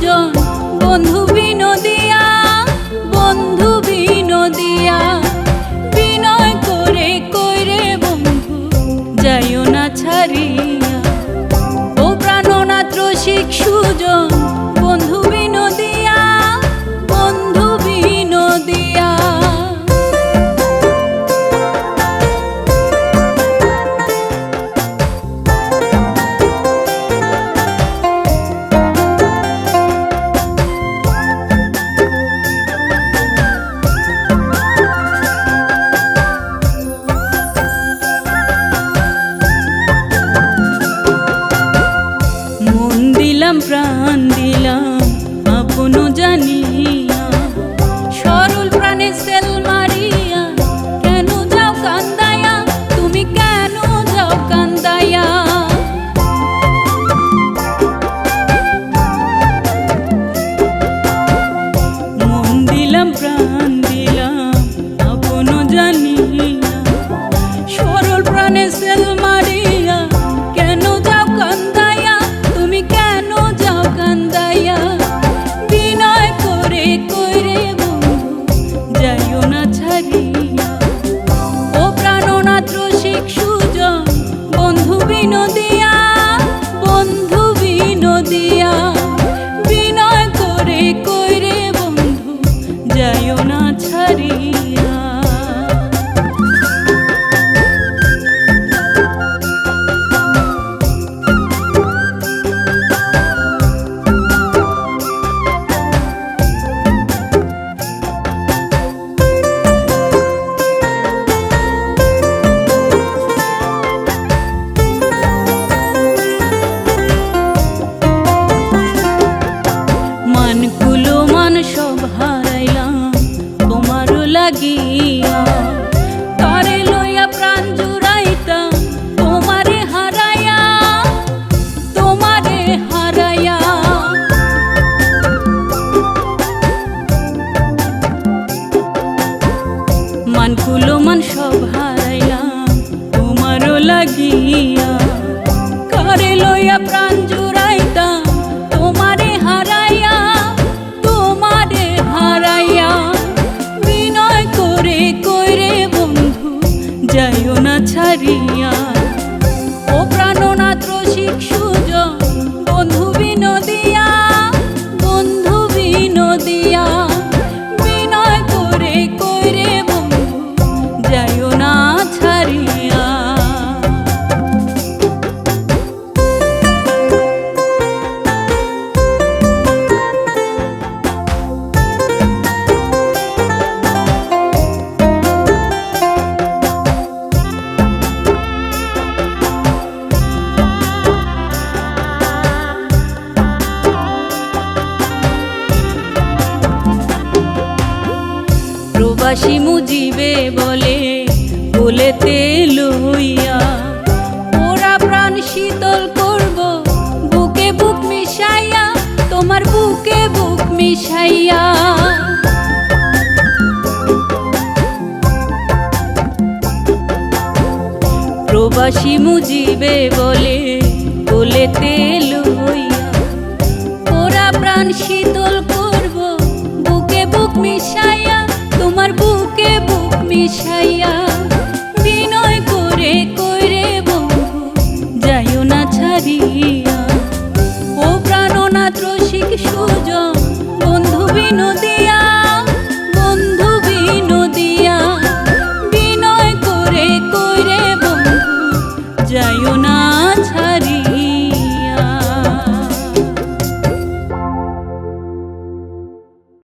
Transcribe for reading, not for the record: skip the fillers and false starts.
সুজন বন্ধু বিনোদিয়া, বন্ধু বিনোদিয়া, বিনয় করে কইরে বন্ধু যাইও না ছাড়িয়া। ও প্রাণনাথ রসিক সুজন বন্ধু বিনোদিয়া, বন্ধু বিনোদিয়া। প্রাণ দিলাম আপন জানিয়া, সরল প্রাণে সেল মারিয়া, কেন যাও কান্দায়া, তুমি কেন যাও কান্দায়া। মন দিলাম প্রাণ দিলাম আপন জানিয়া, সরল প্রাণে সেল মারিয়া, কেন যাও কান্দায়া, তুমি কেন যাও কান্দায়া। বিনয় করে কইরে বন্ধু যাইও না ছাড়িয়া। ও প্রাণনাথ রসিক সুজন বন্ধু বিনোদিয়া, বন্ধু বিনোদিয়া, বিনয় করে কইরে বন্ধু যাইও না ছাড়িয়া। মানকুলো মান সব হারাইলাম তোমারও লাগিয়া, তারে লইয়া প্রাণ জুড়াইতাম তোমারে হারাইয়া, তোমারে হারাইয়া। মানকুলো মান সব হারাইলাম তোমারও লাগিয়া, তারে লইয়া প্রাণ জুড়াইতাম তোমারে হারাইয়া, তোমারে হারাইয়া। বিনয় করে কইরে বন্ধু যাইও না ছাড়িয়া। ও প্রাণনাথ রসিক সুজন বন্ধু বিনোদিয়া, বন্ধু বিনোদিয়া, বিনয় করে কইরে বন্ধু যাইও না ছাড়িয়া। প্রবাসী মুজিবে বলে বলেতে লইয়া, ওরা প্রাণ শীতল করব বুকে বুক মিশাইয়া, তোমার বুকে বুক মিশাইয়া। প্রবাসী মুজিবে বলে বলেতে লইয়া, ওরা প্রাণ শীতল করব বুকে বুক মিশাইয়া, তোমার বুকে বুক মিশাইয়া। বিনয় করে কইরে বন্ধু যাইও না ছাড়িয়া।